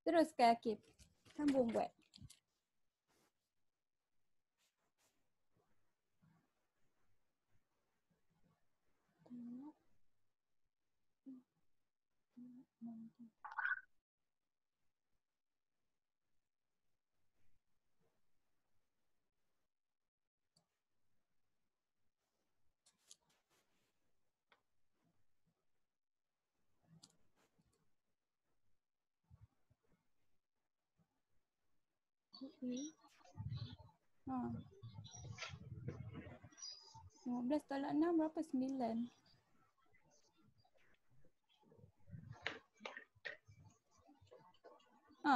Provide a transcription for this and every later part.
Teruskan Akif. Sambung buat. Ha. 15 tolak 6 berapa? 9.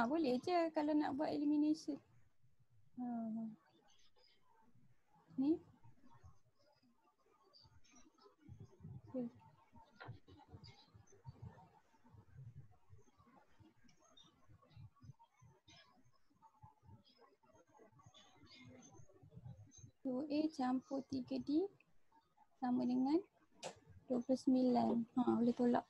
Boleh je kalau nak buat elimination. Ni. Okay. A campur 3D sama dengan 29. Boleh tolak.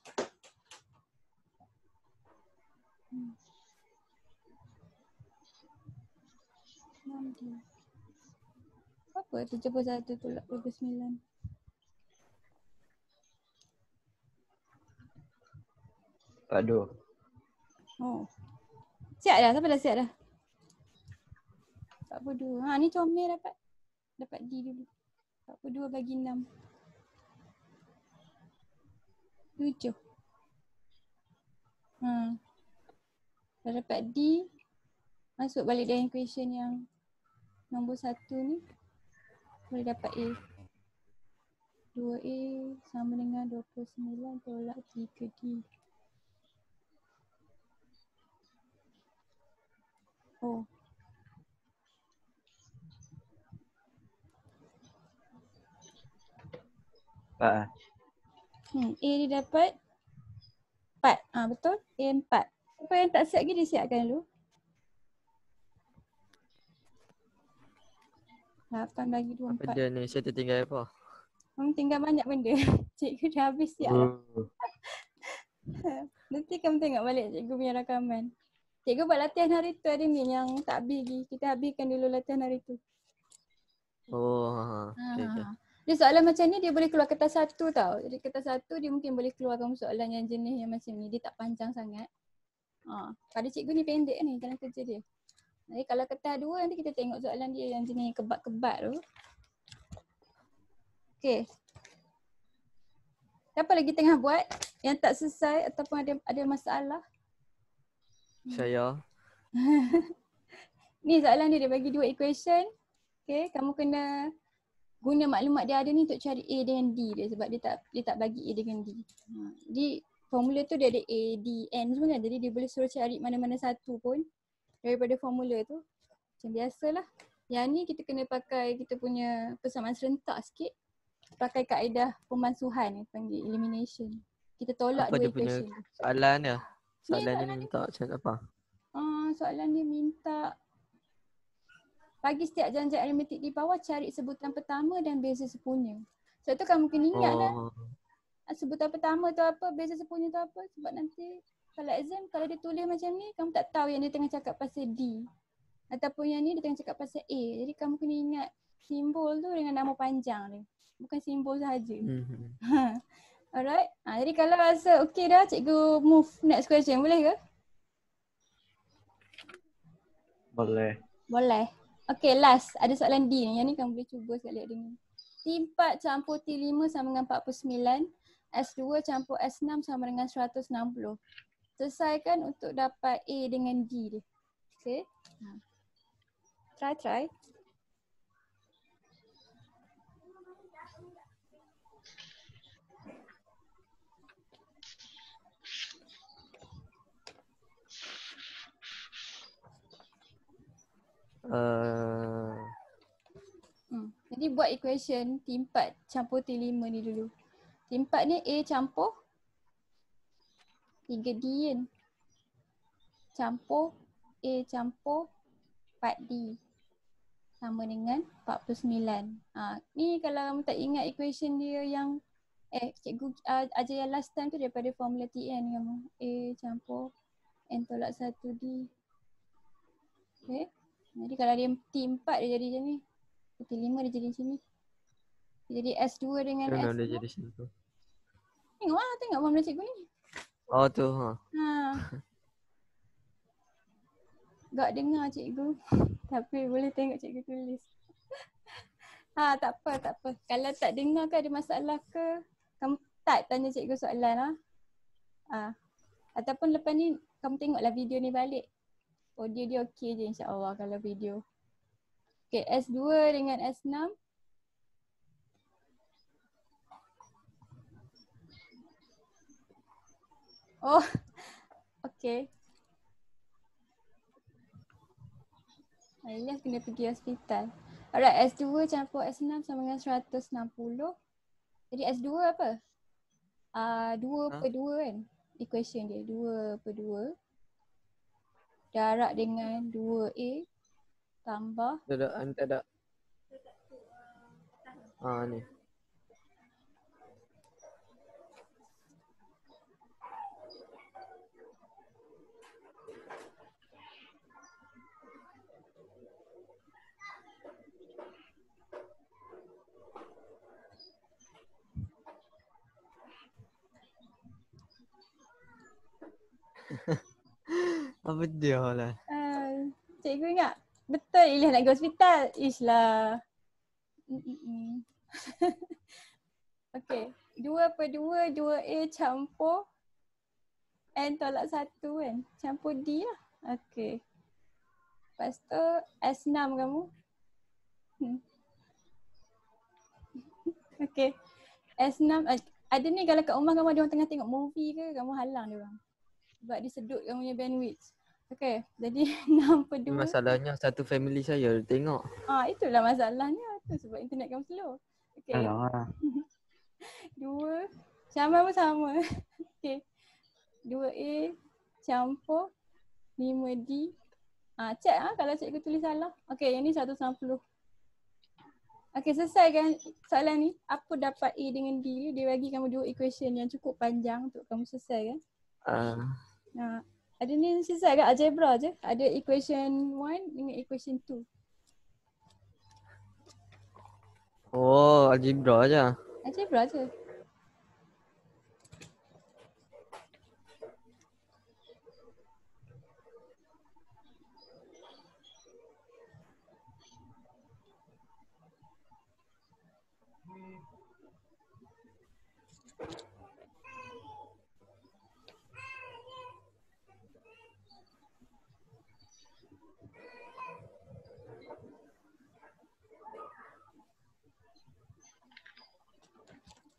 Apa 71 tolak 29? Aduh. Siap dah? Siapa dah siap dah? 42. Ni comel dapat D dulu. 42 bagi 6. 7. Dah dapat D. Masuk balik dalam equation yang nombor 1 ni. Boleh dapat A. 2A sama dengan 29 tolak 3D. A dia dapat 4. Betul? A 4. Apa yang tak siap lagi dia siapkan dulu. 8 bagi 2, 4. Apa dia ni? Saya tertinggal apa? Tinggal banyak benda. Cikgu dah habis siap dah. Nanti kamu tengok balik cikgu punya rakaman. Cikgu buat latihan hari tu ada ni yang tak habis lagi. Kita habiskan dulu latihan hari tu. Okay. Dia soalan macam ni dia boleh keluar kertas 1 tau. Jadi kertas 1 dia mungkin boleh keluarkan soalan yang jenis yang macam ni. Dia tak panjang sangat. Pada cikgu ni pendek ni dalam kerja dia. Jadi kalau kertas 2 nanti kita tengok soalan dia yang jenis kebat-kebat tu. Okay. Siapa lagi tengah buat yang tak selesai ataupun ada masalah? Saya. Ni soalan dia bagi 2 equation. Okay, kamu kena guna maklumat dia ada ni untuk cari A dengan D dia sebab dia tak bagi A dengan D. Jadi formula tu dia ada A, D, N semua kan. Jadi dia boleh suruh cari mana-mana satu pun daripada formula tu. Macam biasalah. Yang ni kita kena pakai kita punya persamaan serentak sikit. Pakai kaedah pemansuhan panggil elimination. Kita tolak apa 2 dia punya equation. soalan dia? Soalan Dia minta macam apa? Soalan dia minta bagi setiap janji aritmetik di bawah cari sebutan pertama dan beza sepunya. Sebab tu kamu kena ingat lah sebutan pertama tu apa, beza sepunya tu apa. Sebab nanti kalau exam kalau dia tulis macam ni kamu tak tahu yang dia tengah cakap pasal D. Ataupun yang ni dia tengah cakap pasal A. Jadi kamu kena ingat simbol tu dengan nama panjang ni. Bukan simbol sahaja. Alright. Jadi kalau rasa okey dah cikgu move next question boleh ke? Boleh. Okay, last. Ada soalan D ni. Yang ni kamu boleh cuba sekali ada ni. T4 campur T5 sama dengan 49. S2 campur S6 sama dengan 160. Selesaikan untuk dapat A dengan D dia. Okay. Try. Jadi buat equation T4 campur T5 ni dulu. T4 ni A campur 3D kan. Campur A campur 4D sama dengan 49. Ni kalau kamu tak ingat equation dia yang cikgu ajar yang last time tu daripada formula TN kamu. A campur N tolak 1D. Okay. Jadi kalau dia T4 dia jadi macam ni. T5 dia jadi macam ni. Dia jadi S2 dengan Macam mana S6. dia jadi situ? Tengok formula cikgu ni. Oh tu ha. Gak dengar cikgu. Tapi boleh tengok cikgu tulis. Tak apa. Kalau tak dengar ke ada masalah ke, kamu type tanya cikgu soalan Ataupun lepas ni kamu tengoklah video ni balik. Audio dia okey je insya-Allah kalau video. Okay, S2 dengan S6. Oh, okay. Elias kena pergi hospital. Alright, S2 campur S6 sama dengan 160. Jadi S2 apa? 2/2 kan? Equation dia 2/2. Darab dengan 2A tambah. Tak ada. Ni. Apa dia lah? Cikgu ingat betul Ilyas nak pergi hospital. Ish lah. Okay. 2/2 2A campur N tolak 1 kan. Campur D lah. Okay. Lepas tu S6 kamu. Okay. S6 ada ni kalau kat rumah kamu ada orang tengah tengok movie ke, kamu halang dia orang. Sebab dia sedut kamu punya bandwidth. Okay. Jadi 6/2. Masalahnya satu family saya tengok. Itulah masalahnya. Tu sebab internet kamu slow. Okay. Alah. 2 sama pun sama. Okay. 2A campur 5D. Check kalau cikgu tulis salah. Okay, yang ni 160. Okay, selesaikan soalan ni. Apa dapat A dengan D? Dia bagi kamu dua equation yang cukup panjang untuk kamu selesaikan. Ada ni selesai kan? Algebra je. Ada equation 1 dengan equation 2. Oh, algebra je. Algebra je.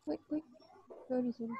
Wait. Sorry.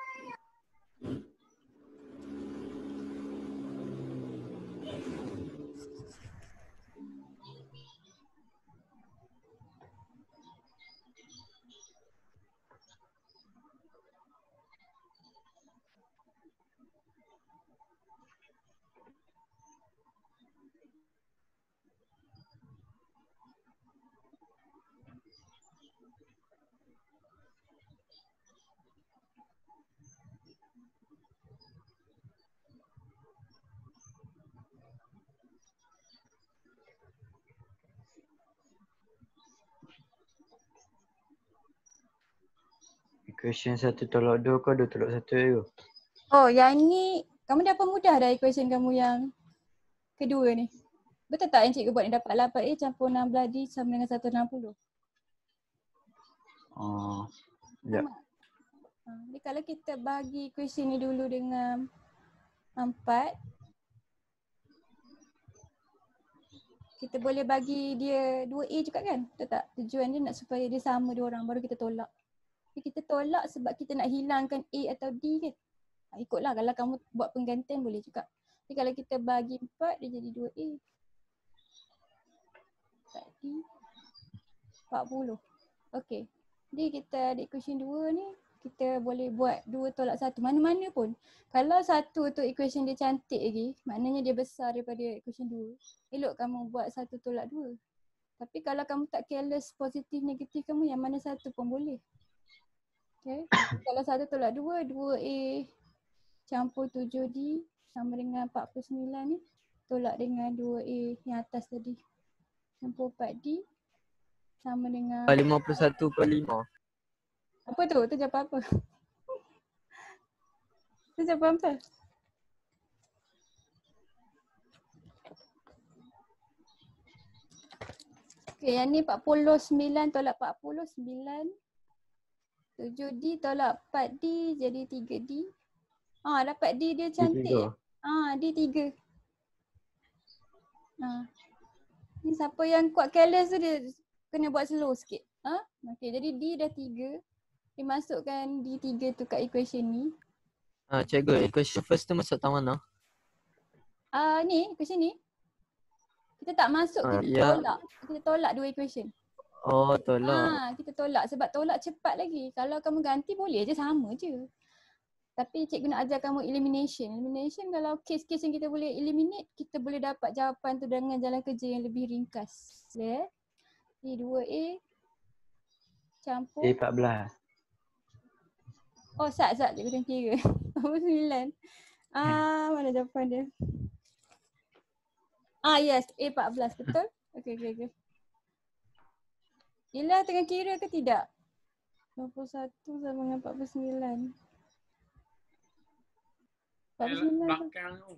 Equation 1 tolak 2 ke 2 tolak 1 tu? Oh, yang ni kamu dah mudah dah equation kamu yang kedua ni. Betul tak yang cikgu buat ni dapat 8A campur 16D sama dengan 160? Ya. Jadi kalau kita bagi equation ni dulu dengan 4, kita boleh bagi dia 2A juga kan? Betul tak? Tujuan dia nak supaya dia sama dua orang baru kita tolak. Jadi kita tolak sebab kita nak hilangkan A atau D kan? Ikutlah kalau kamu buat penggantian boleh juga. Jadi kalau kita bagi 4 dia jadi 2A. 4D 40. Okay. Jadi kita ada equation 2 ni, kita boleh buat 2 tolak 1. Mana-mana pun. Kalau 1 tu equation dia cantik lagi, maknanya dia besar daripada equation 2. Elok kamu buat 1 tolak 2. Tapi kalau kamu tak careless positif negatif kamu, yang mana satu pun boleh. Okay. Kalau 1 tolak 2, 2A campur 7D sama dengan 49 ni. Tolak dengan 2A yang atas tadi. Campur 4D sama dengan 51/5. apa tu? Tu jawapan apa? Tu jawapan apa? Okay, yang ni 49 tolak 49. 7D tolak 4D jadi 3D. Dapat D dia cantik. D3. Ni siapa yang kuat careless tu dia kena buat slow sikit. Okay, jadi D dah 3. Dia masukkan D3 tu kat equation ni. Cikgu, equation first tu masuk tang mana? Ni, equation ni. Kita tak masuk, kita Ya. tolak. Kita tolak dua equation. Oh, tolak. Kita tolak sebab tolak cepat lagi. Kalau kamu ganti boleh je, sama je. Tapi cikgu nak ajar kamu elimination. Elimination kalau case-case yang kita boleh eliminate, kita boleh dapat jawapan tu dengan jalan kerja yang lebih ringkas. Boleh? Jadi 2A campur. A14. Oh, sat cikgu tengah kira. 49. Mana jawapan dia? Yes, A14 betul? Okay. Yelah tengah kira ke tidak? 21 sama dengan 49. 49 belakang tu.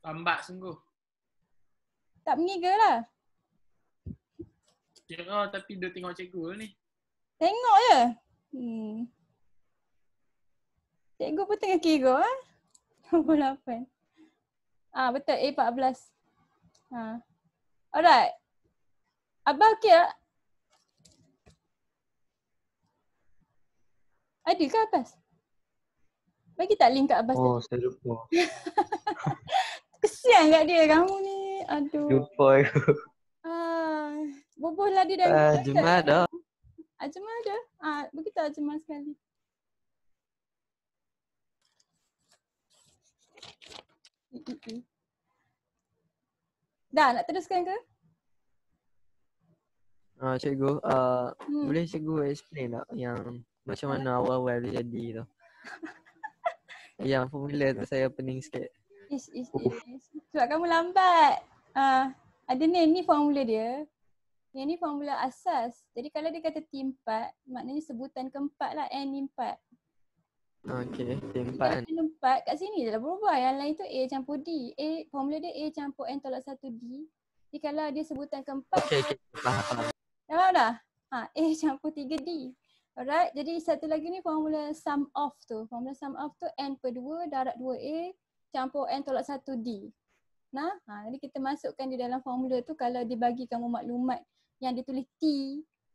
Lambat sungguh. Tak mengiga lah. Kira tapi dia tengok cikgu ni. Tengok je. Cikgu pun tengah kira 28. Betul A14. Alright. Abang okey tak? Ada ke Abbas? Bagi tak link kat Abbas tadi? Saya lupa. Kesian kat dia kamu ni. Aduh. Lupa aku. Boboh lah dia dah. Ajmal dah. Ajmal ada? Bagi tak Ajmal sekali. Dah nak teruskan ke? Cikgu, boleh cikgu explain tak yang macam mana awal-awal dia jadi tu? Yang formula tu saya pening sikit. Ish. Sebab kamu lambat. Ada ni formula dia. Yang ni formula asas. Jadi kalau dia kata T4, maknanya sebutan keempat lah, N4. Okay, T4 kan. N4 kat sini je lah berubah. Yang lain tu A campur D. Formula dia A campur N tolak 1D. Jadi kalau dia sebutan keempat. Okay, faham. Dah faham dah? A campur 3D. Alright, jadi satu lagi ni formula sum of tu. Formula sum of tu N per 2 darab 2A campur N tolak 1D. Jadi kita masukkan di dalam formula tu kalau dia bagi kamu maklumat yang ditulis T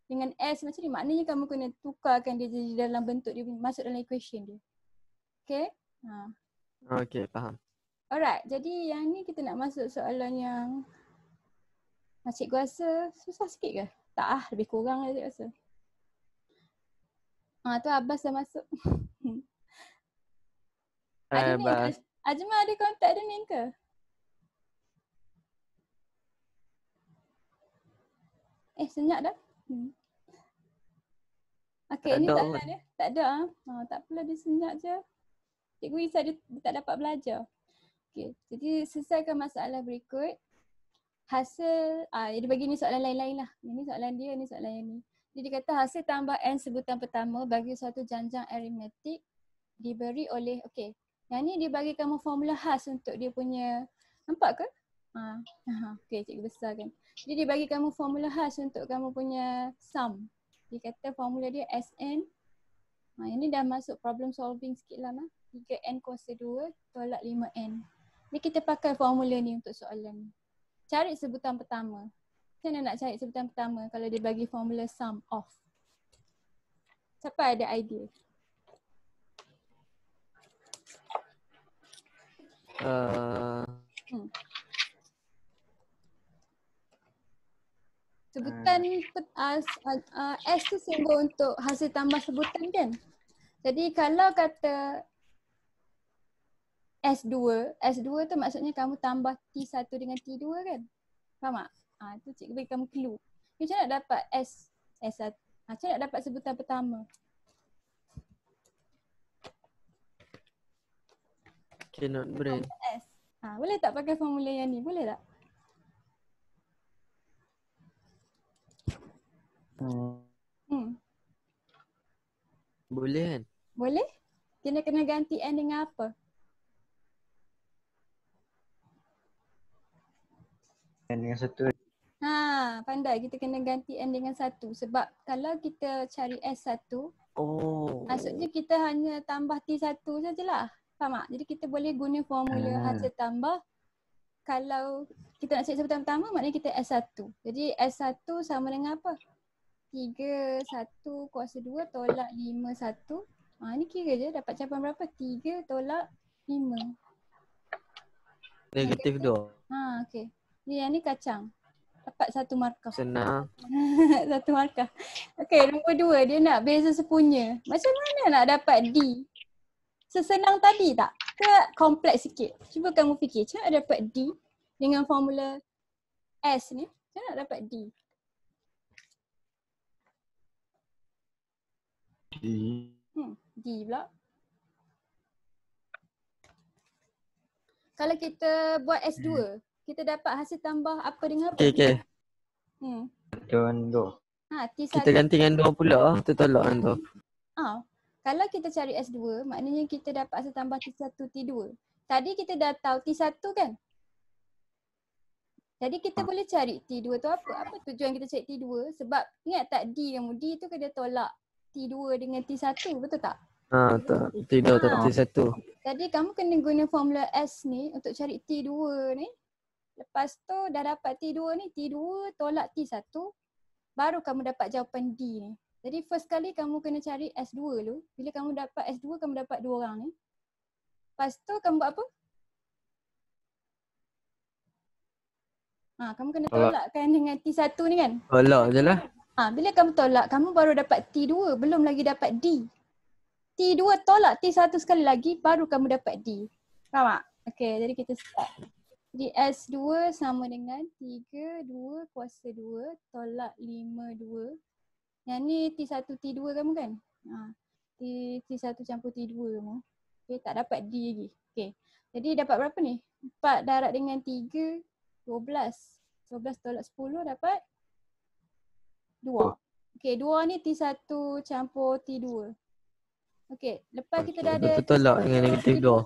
dengan S macam ni, maknanya kamu kena tukarkan dia jadi dalam bentuk dia masuk dalam equation dia. Okay? Okay, faham. Alright, jadi yang ni kita nak masuk soalan yang cikgu rasa susah sikit ke? Tak lebih kurang lah cikgu rasa. Tu Abbas dah masuk. Ada ni, Ajmal ada kontak ada ni ke? Senyap dah. Okay, ni soalan dia. Tak ada. Tak apalah dia senyap je. Cikgu risau dia tak dapat belajar. Okay, jadi selesaikan masalah berikut. Hasil, dia bagi ni soalan lain-lain lah. Ini soalan dia, ni soalan yang ni. Jadi dia kata hasil tambah N sebutan pertama bagi suatu janjang aritmetik diberi oleh, yang ni dia bagi kamu formula khas untuk dia punya, nampak ke? Okay, cikgu besarkan. Jadi dia bagi kamu formula khas untuk kamu punya sum. Dia kata formula dia Sn. Ini dah masuk problem solving sikit lah. 3n kuasa 2 tolak 5n. Jadi kita pakai formula ni untuk soalan ni. Cari sebutan pertama. Macam mana nak cari sebutan pertama kalau dia bagi formula sum of? Siapa ada idea? Sebutan S tu simbol untuk hasil tambah sebutan kan? Jadi kalau kata S2 tu maksudnya kamu tambah T1 dengan T2 kan? Faham tak? Tu cikgu bagi kamu clue. Macam nak dapat S1? Macam nak dapat sebutan pertama? Cannot brain. S. Boleh tak pakai formula yang ni? Boleh tak? Hmm. Boleh kan? Boleh? Kena ganti N dengan apa? N dengan satu. Pandai. Kita kena ganti N dengan 1. Sebab kalau kita cari S1, maksudnya kita hanya tambah T1 sajalah. Faham tak? Jadi kita boleh guna formula hasil tambah. Kalau kita nak cari sebutan pertama, maknanya kita S1. Jadi S1 sama dengan apa? 3, 1 kuasa 2 tolak 5, 1. Ni kira je dapat jawapan berapa? 3 tolak 5. Negatif 2. Okey. Yang ni kacang. Dapat 1 markah. Senang. 1 markah. Okey, nombor 2 dia nak beza sepunya. Macam mana nak dapat D? Sesenang tadi tak? Ke kompleks sikit? Cuba kamu fikir, macam mana nak dapat D dengan formula S ni? Macam mana nak dapat D? D pula. Kalau kita buat S2, kita dapat hasil tambah apa dengan apa? Okay. Tuan tu. T1. Kita ganti dengan 2 pula. Kita tolak kan tu. Kalau kita cari S2, maknanya kita dapat hasil tambah T1, T2. Tadi kita dah tahu T1 kan? Jadi kita boleh cari T2 tu apa? Apa tujuan kita cari T2? Sebab ingat tak D kamu? D tu kena tolak T2 dengan T1, betul tak? Tak. Tidak tak T1. Jadi kamu kena guna formula S ni untuk cari T2 ni. Lepas tu dah dapat T2 ni, T2 tolak T1, baru kamu dapat jawapan D ni. Jadi first kali kamu kena cari S2 dulu. Bila kamu dapat S2, kamu dapat 2 orang ni. Lepas tu kamu buat apa? Kamu kena tolakkan dengan T1 ni kan? Tolak je lah. Bila kamu tolak, kamu baru dapat T2, belum lagi dapat D. T2 tolak T1 sekali lagi, baru kamu dapat D. Faham tak? Okay, jadi kita start. Jadi S2 sama dengan 3, 2 kuasa 2 tolak 5, 2. Yang ni T1, T2 kamu kan? T1 campur T2 kamu. Okay, tak dapat D lagi. Okay, jadi dapat berapa ni? 4 darab dengan 3, 12. 12 tolak 10 dapat 2. Okay, 2 ni T1 campur T2. Okay, lepas kita dah ada Kita tolak dengan negatif 2.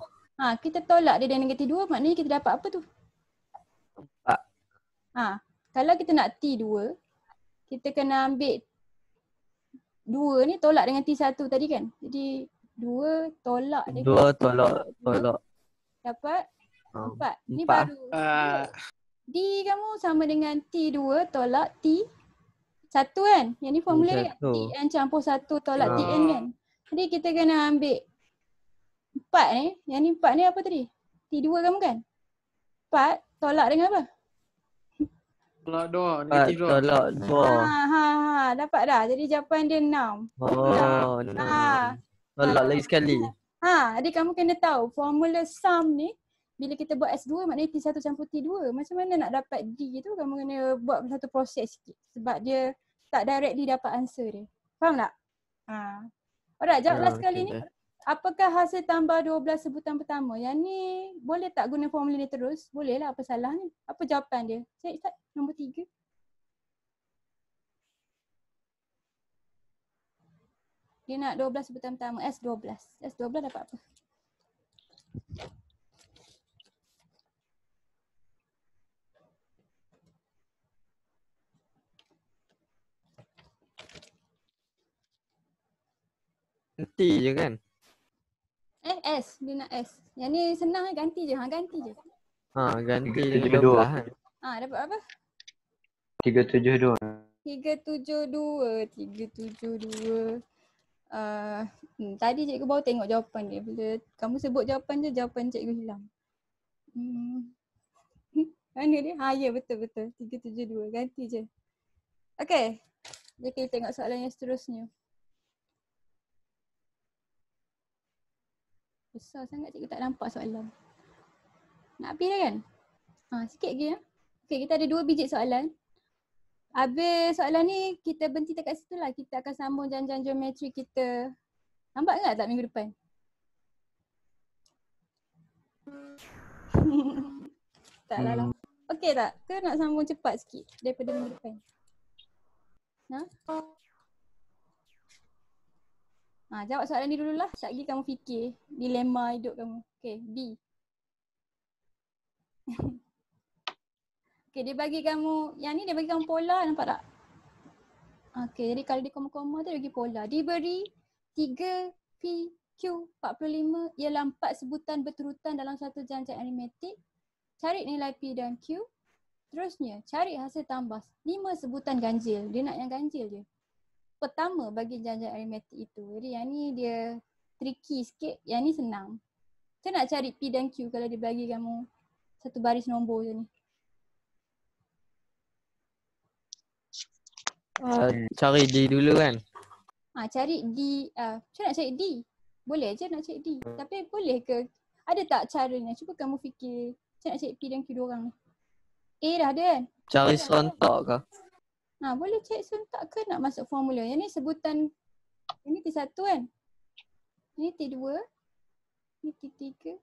Kita tolak dia dengan negatif 2, maknanya kita dapat apa tu? 4. Kalau kita nak T2, kita kena ambil 2 ni tolak dengan T1 tadi kan? Jadi 2 tolak dengan 2 tolak. Dapat 4. Ni 4. baru. D kamu sama dengan T2 tolak T1 kan? Yang ni formula kan? Tn campur 1 tolak Tn kan? Jadi kita kena ambil 4 ni. Yang ni 4 ni apa tadi? T2 kamu kan? 4 tolak dengan apa? Tolak 2, negatif 2. Tolak 2. Dapat dah. Jadi jawapan dia 6. 6. Tolak lagi sekali. Jadi kamu kena tahu formula sum ni bila kita buat S2 maknanya T1 campur T2. Macam mana nak dapat D tu, kamu kena buat satu proses sikit. Sebab dia tak directly dapat answer dia. Faham tak? Alright, jawablah sekali ni. Apakah hasil tambah 12 sebutan pertama? Yang ni boleh tak guna formula ni terus? Boleh lah, apa salah ni? Apa jawapan dia? Cik Ustaz, nombor 3. Dia nak 12 sebutan pertama, S12. S12 dapat apa? Ganti je kan? S. Dia nak S. Yang ni senang ganti je. Ganti je. Ganti 372. dengan 12 kan? Dapat apa? 372. 372. Tadi cikgu baru tengok jawapan dia. Bila kamu sebut jawapan je, jawapan cikgu hilang. Mana dia? Ya, betul-betul. 372. Ganti je. Okay. Jadi kita tengok soalan yang seterusnya. Besar sangat cikgu tak nampak soalan. Nak habis dah kan? Sikit lagi ya. Okay, kita ada 2 biji soalan. Habis soalan ni kita berhenti dekat situ lah. Kita akan sambung janjian geometri kita. Nampak tak minggu depan? Tak lah. Okey tak? Ke nak sambung cepat sikit daripada minggu depan? Jawab soalan ni dululah. Sekejap lagi kamu fikir dilema hidup kamu. Okey, B. Okey, dia bagi kamu, yang ni dia bagi kamu pola, nampak tak? Okey, jadi kalau di koma-koma tu dia bagi pola. Diberi 3 P, Q, 45 ialah 4 sebutan berturutan dalam satu janjang aritmetik. Cari nilai P dan Q. Terusnya, cari hasil tambah 5 sebutan ganjil. Dia nak yang ganjil je. Pertama bagi janjang aritmetik itu. Jadi yang ni dia tricky sikit, yang ni senang. Macam nak cari P dan Q kalau dia bagi kamu satu baris nombor je ni? Cari D dulu kan? Cari D, macam nak cari D? Boleh je nak cari D. Tapi boleh ke? Ada tak caranya? Cuba kamu fikir macam nak cari P dan Q diorang ni. A dah ada kan? Cari serentak ke? Boleh cari serentak ke nak masuk formula? Yang ni sebutan, ini T1 kan? Ini T2, ini T3,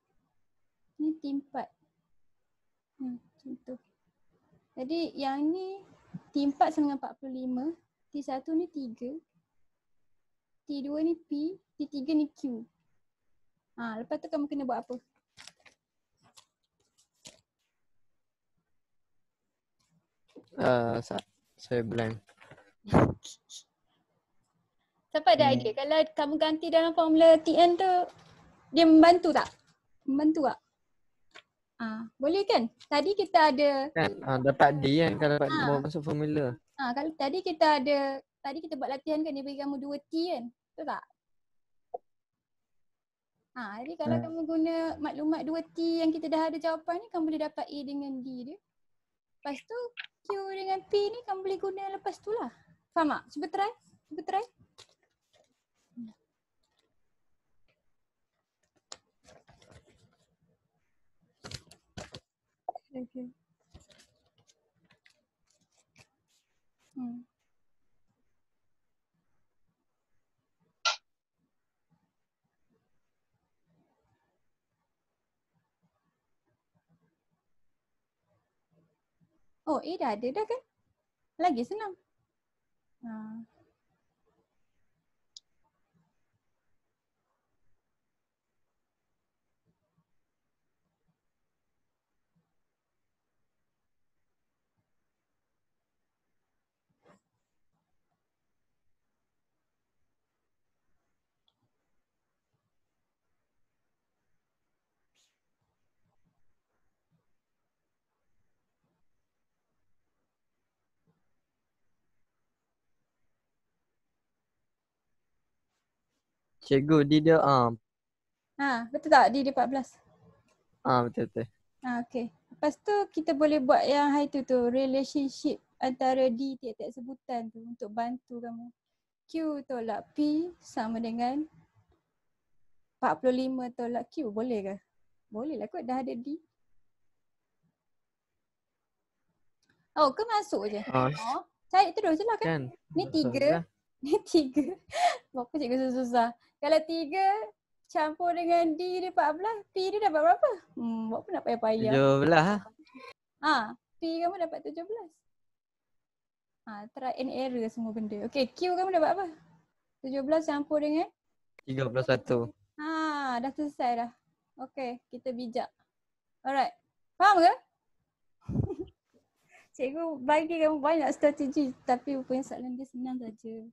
ini T4. Macam tu. Jadi yang ni T4 sama dengan 45, T1 ni 3, T2 ni P, T3 ni Q. Lepas tu kamu kena buat apa? Saya blank. Siapa ada idea? Kalau kamu ganti dalam formula TN tu, dia membantu tak? Membantu tak? Boleh kan? Tadi kita ada Kan dapat D kan kalau dapat mau masuk formula. kalau tadi kita ada, tadi kita buat latihan kan, dia bagi kamu 2T kan? Betul tak? Jadi kalau kamu guna maklumat 2T yang kita dah ada jawapan ni, kamu boleh dapat A dengan D dia. Lepas tu Q dengan P ni kamu boleh guna lepas tu lah. Faham tak? Cuba try. Okay. Oh, A dah ada dah kan? Lagi senang. Cikgu D dia Betul tak? D dia 14. Betul. Okay. Lepas tu kita boleh buat yang high tu relationship antara D tiap-tiap sebutan tu untuk bantu kamu. Q tolak P sama dengan 45 tolak Q. Boleh ke? Boleh lah kot, dah ada D. Ke masuk je? Cari terus je lah kan? Ni 3. Ni 3. Berapa cikgu susah-susah? Kalau 3 campur dengan D dia 14, P dia dapat berapa? Berapa nak payah-payah? 17 P kamu dapat 17. Try and error semua benda. Okay, Q kamu dapat apa? 17 campur dengan? 31. Dah selesai dah. Okay, kita bijak. Alright. Faham ke? Cikgu bagi kamu banyak strategi tapi rupanya soalan dia senang saja.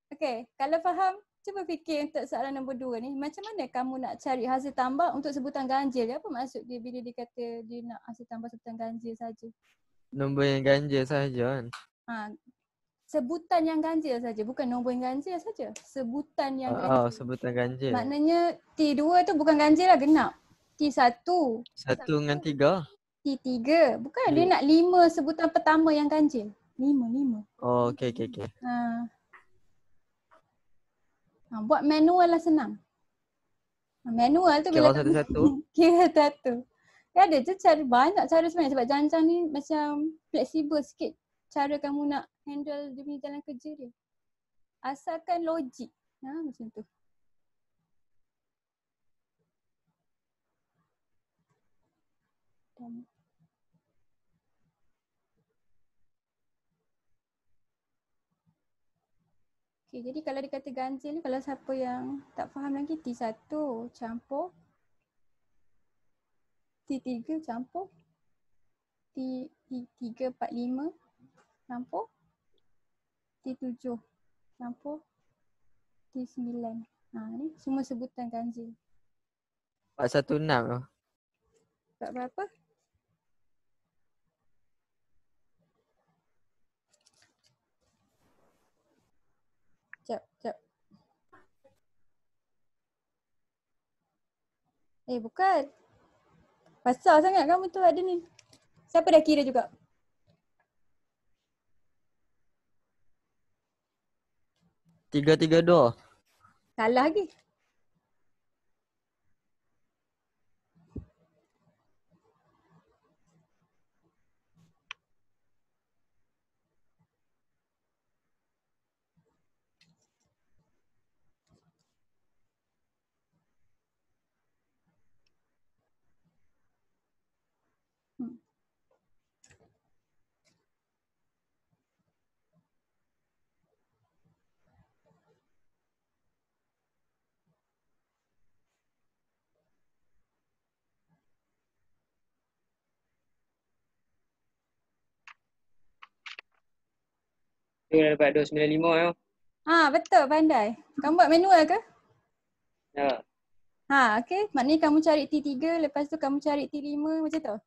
Okay, kalau faham, cuba fikir untuk soalan nombor 2 ni. Macam mana kamu nak cari hasil tambah untuk sebutan ganjil? Apa maksud dia bila dia kata dia nak hasil tambah sebutan ganjil saja? Nombor yang ganjil saja kan? Sebutan yang ganjil saja, bukan nombor yang ganjil saja. Sebutan yang ganjil. Sebutan ganjil. Maknanya T2 tu bukan ganjil lah, genap. T1. 1 dengan 3. T3. Bukan, dia nak 5 sebutan pertama yang ganjil. 5. Okay. Buat manual lah senang. Manual tu bila satu-satu. Kira satu. Dia ada je banyak cara sebenarnya sebab janjang ni macam fleksibel sikit cara kamu nak handle dia punya jalan kerja dia. Asalkan logik. Macam tu. pertama. Okay, jadi kalau dia kata ganjil ni, kalau siapa yang tak faham lagi, T1 campur, T3 campur, T3, 4, 5 campur, T7 campur, T9. Ni semua sebutan ganjil. 416 tu. Sebab berapa? Sekejap. Bukan. Pasal sangat kamu tu ada ni. Siapa dah kira juga? Tiga dua. Salah lagi. Tu dah dapat 295 tu. Betul, pandai. Kamu buat manual ke? Ya. Okay. Maknanya kamu cari T3, lepas tu kamu cari T5 macam tu?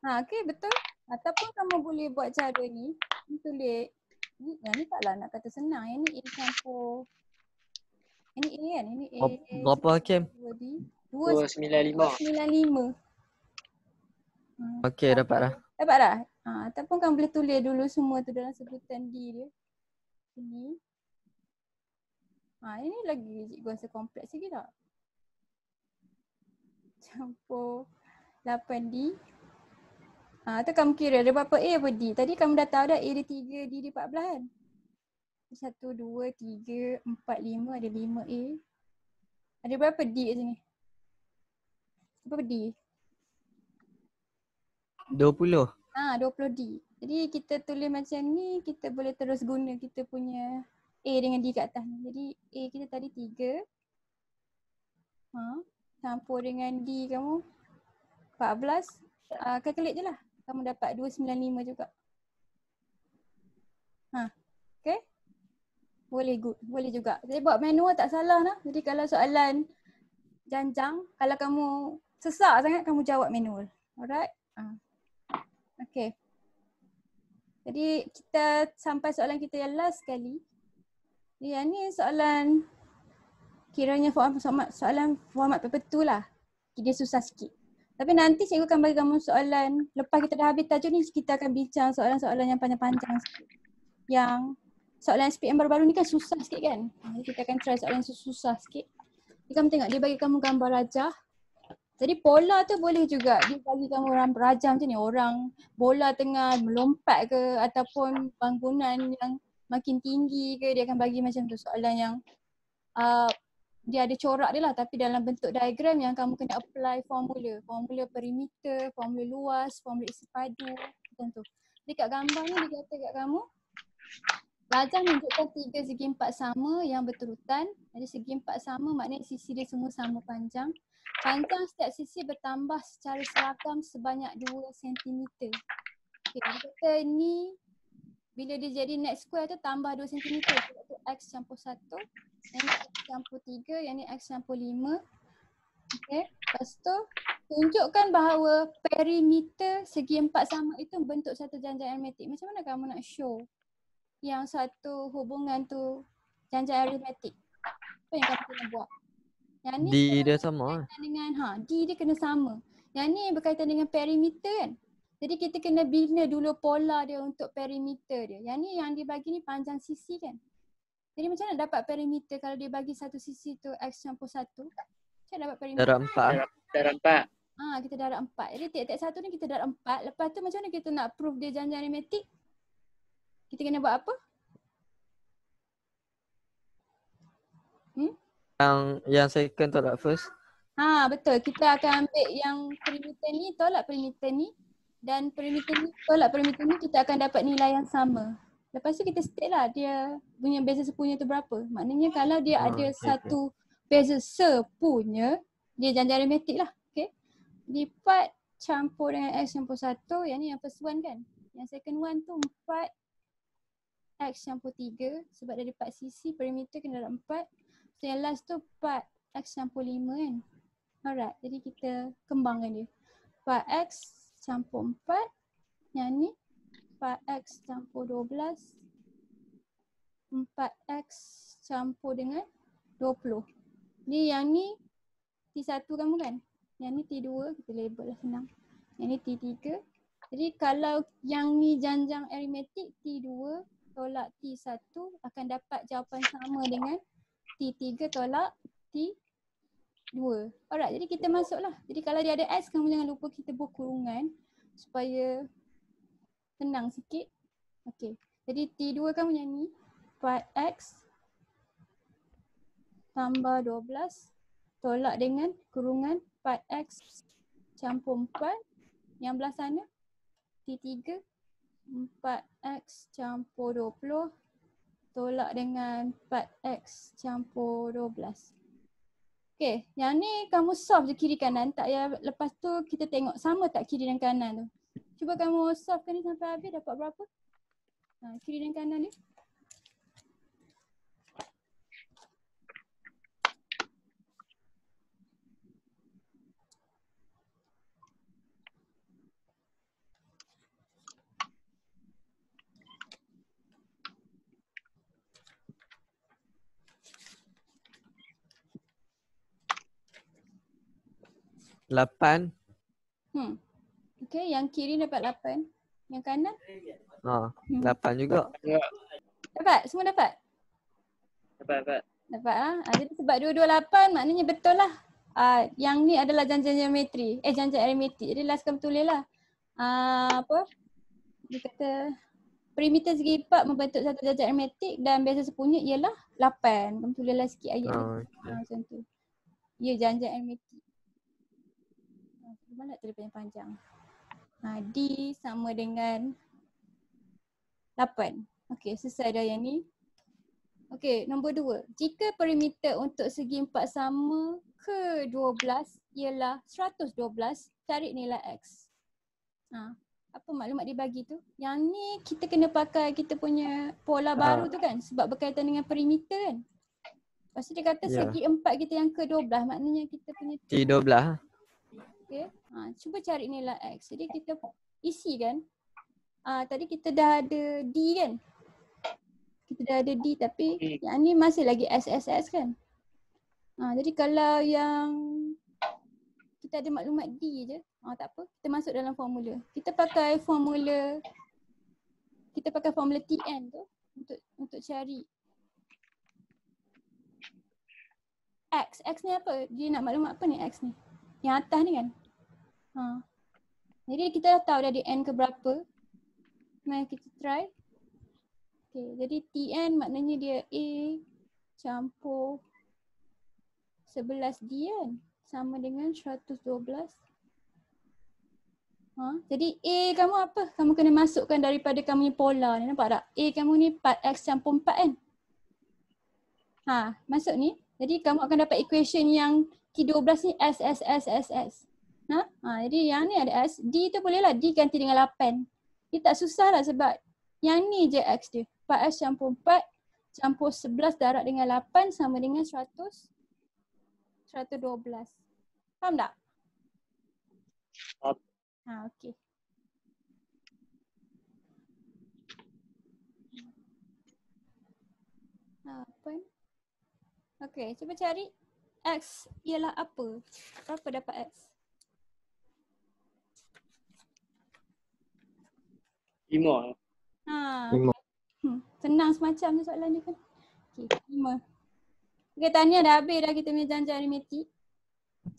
Okay, betul. Ataupun kamu boleh buat cara ni. Tulis. Yang ni taklah nak kata senang. Yang ni A campur. Yang ni A kan? Yang ni A. Berapa Hakim? 295. 295. Okey, dapat dah. Dapat dah? Ataupun kamu boleh tulis dulu semua tu dalam sebutan D dia. Sini. Ini lagi cikgu rasa kompleks lagi tak? Campur 8D. Tu kamu kira ada berapa A apa D? Tadi kamu dah tahu dah A dia 3, D dia 14 kan? 1, 2, 3, 4, 5, ada 5A. Ada berapa D kat sini? Berapa D? 20. 20D. Jadi kita tulis macam ni, kita boleh terus guna kita punya A dengan D kat atas ni. Jadi A kita tadi 3. Campur dengan D kamu 14. Calculate je lah. Kamu dapat 295 juga. Okay. Boleh good. Boleh juga. Jadi buat manual tak salah lah. Jadi kalau soalan janjang, kalau kamu sesak sangat kamu jawab manual. Alright. Okay. Jadi kita sampai soalan kita yang last sekali. Yang ni soalan kiranya soalan format paper 2 lah. Dia susah sikit. Tapi nanti cikgu akan bagi kamu soalan, lepas kita dah habis tajuk ni kita akan bincang soalan-soalan yang panjang-panjang sikit. Yang soalan SPM baru-baru ni kan susah sikit kan. Jadi kita akan try soalan yang susah sikit. Jadi kamu tengok dia bagi kamu gambar rajah. Jadi pola tu boleh juga dia bagi kamu orang rajah macam ni. Orang bola tengah melompat ke ataupun bangunan yang makin tinggi ke, dia akan bagi macam tu soalan yang dia ada corak dia lah tapi dalam bentuk diagram yang kamu kena apply formula. Formula perimeter, formula luas, formula isi padu macam tu. Jadi kat gambar ni dia kata kat kamu rajah menunjukkan 3 segi 4 sama yang berturutan. Jadi segi 4 sama maknanya sisi dia semua sama panjang. Panjang setiap sisi bertambah secara seragam sebanyak 2 cm. Okay, dia kata ni bila dia jadi net square tu tambah 2 cm. Iaitu X campur 1, yang ni X campur 3, yang ni X campur 5. Okay, lepas tu tunjukkan bahawa perimeter segi 4 sama itu bentuk satu janjang aritmetik. Macam mana kamu nak show yang satu hubungan tu janjang aritmetik? Apa yang kamu kena buat? Yang ni D dia sama. dengan D dia kena sama. Yang ni berkaitan dengan perimeter kan. Jadi kita kena bina dulu pola dia untuk perimeter dia. Yang ni yang dia bagi ni panjang sisi kan. Jadi macam mana dapat perimeter kalau dia bagi satu sisi tu X campur 1? Macam mana dapat perimeter? Darab 4. Darab 4. Kita darab 4. Jadi tiap-tiap satu ni kita darab 4. Lepas tu macam mana kita nak prove dia janjang aritmetik? Kita kena buat apa? Yang second tu tak first. Betul. Kita akan ambil yang perimeter ni, tolak perimeter ni. Dan perimeter ni, tolak perimeter ni, kita akan dapat nilai yang sama. Lepas tu kita state lah dia punya beza sepunya tu berapa. Maknanya kalau dia ada satu beza sepunya, dia janji aritmetik lah. Okay. Lipat campur dengan X campur 1, yang ni yang first one kan. Yang second one tu 4 X campur 3 sebab dari 4 sisi perimeter kena dapat 4. So yang last tu 4 X campur 5 kan. Alright, jadi kita kembangkan dia. 4X campur 4, yang ni 4X campur 12, 4X campur dengan 20. Ni yang ni T1 kamu kan? Yang ni T2, kita label lah senang. Yang ni T3. Jadi kalau yang ni janjang aritmetik T2 tolak T1 akan dapat jawapan sama dengan T3 tolak T2. Alright, jadi kita masuklah. Jadi kalau dia ada X, kamu jangan lupa kita buat kurungan supaya senang sikit. Okay. Jadi T2 kamu yang ni 4X tambah 12 tolak dengan kurungan 4X campur 4. Yang belah sana T3 4X campur 20 tolak dengan 4X campur 12. Okay, yang ni kamu solve je kiri kanan. Tak payah lepas tu kita tengok sama tak kiri dan kanan tu. Cuba kamu solve ni sampai habis dapat berapa? Kiri dan kanan ni. Lapan. Okay, yang kiri dapat 8. Yang kanan? 8 juga. Dapat? Semua dapat? Dapat. Dapat ah. Jadi sebab 228 maknanya betul lah. Yang ni adalah janjian geometri. Janjian aritmetik. Jadi last kamu tulis lah. Apa? Dia kata perimeter segi 4 membentuk satu janjian aritmetik dan biasa sepunya ialah 8. Kamu tulislah sikit ayat ni. Macam tu. Ya, janjian aritmetik. Mana nak tulis panjang-panjang. D sama dengan 8. Okey, selesai dah yang ni. Okey, nombor 2. Jika perimeter untuk segi 4 sama ke 12 ialah 112, cari nilai X. Apa maklumat dia bagi tu? Yang ni kita kena pakai kita punya pola baru tu kan sebab berkaitan dengan perimeter kan. Lepas tu dia kata segi 4 kita yang ke 12 maknanya kita punya T12. Okay. Cuba cari nilai X. Jadi kita isi kan. Tadi kita dah ada D kan. Kita dah ada D tapi yang ni masih lagi SSS kan. Jadi kalau yang kita ada maklumat D je, tak apa. Kita masuk dalam formula. Kita pakai formula TN tu untuk cari X. X ni apa? Dia nak maklumat apa ni X ni? Yang atas ni kan. Jadi kita dah tahu dah dia N ke berapa. Mari kita try. Okay, jadi TN maknanya dia A campur 11D kan. Sama dengan 112. Jadi A kamu apa? Kamu kena masukkan daripada kamu punya pola ni. Nampak tak? A kamu ni 4X campur 4 kan. Masuk ni. Jadi kamu akan dapat equation yang T12 ni S. Jadi yang ni ada S. D tu bolehlah D ganti dengan 8. Dia tak susah lah sebab yang ni je X dia. 4X campur 4 campur 11 darab dengan 8 sama dengan 112. Faham tak? Okey. Apa ni? Okey, cuba cari X ialah apa? Berapa dapat X? 5. Senang semacam tu soalan ni kan. Okey, 5. Okay, tahniah dah habis dah kita punya janjian aritmetik.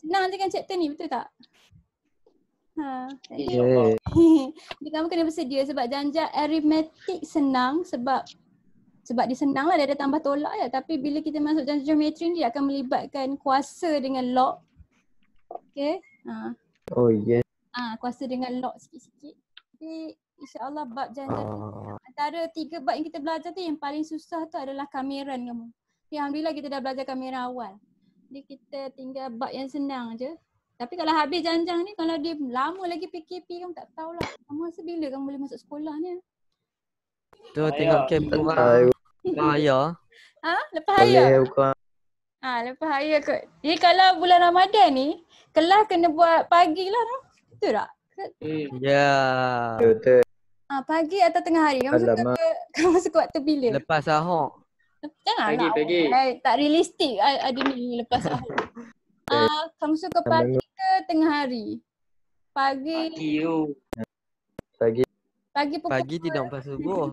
Senang je kan chapter ni, betul tak? Jadi kamu kena bersedia sebab janjian aritmetik senang sebab dia senang lah, dia ada tambah tolak je. Tapi bila kita masuk janjian geometri ni dia akan melibatkan kuasa dengan log. Okay. Oh yes. Kuasa dengan lock sikit-sikit. Tapi insyaAllah bab janja antara 3 bab yang kita belajar tu yang paling susah tu adalah kameran kamu. Alhamdulillah kita dah belajar kamera awal. Jadi kita tinggal bab yang senang je. Tapi kalau habis janjang ni, kalau dia lama lagi PKP kamu tak tahulah. Kamu rasa bila kamu boleh masuk sekolah ni? Tu tengok camp korang. Bahaya. Lepas haya? Lepas haya kot. Jadi kalau bulan Ramadan ni, kelas kena buat pagi lah no? Betul tak? Ya. Betul. Pagi atau tengah hari? Kamu suka waktu bila? Lepas sahur. Janganlah. Pagi. Tak realistik ada ni lepas sahur. Kamu suka pagi ke tengah hari? Pagi tu. pukul Pagi tidak lepas subuh.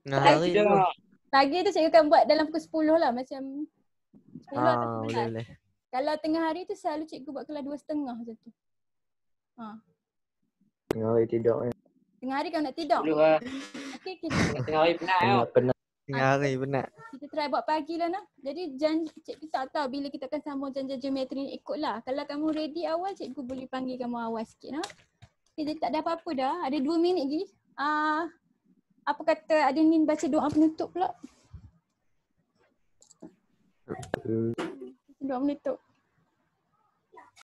Tengah Pagi hari Tidak. tu. Pagi tu cikgu akan buat dalam pukul 10 lah macam 10 atau 11. Boleh. Kalau tengah hari tu selalu cikgu buat kelas 2.30 macam tu. Tengah hari tidur kan. Tengah hari kau nak tidur. Dulu lah. Okay, kita Tengah hari penat tau. Penat. Tengah hari penat. kita try buat pagi lah nah. Jadi cikgu tak tahu bila kita akan sambung janji geometri ni, ikutlah. Kalau kamu ready awal, cikgu boleh panggil kamu awal sikit nah. Okay, jadi tak ada apa-apa dah. Ada 2 minit lagi. Apa kata admin baca doa penutup pula. Doa penutup.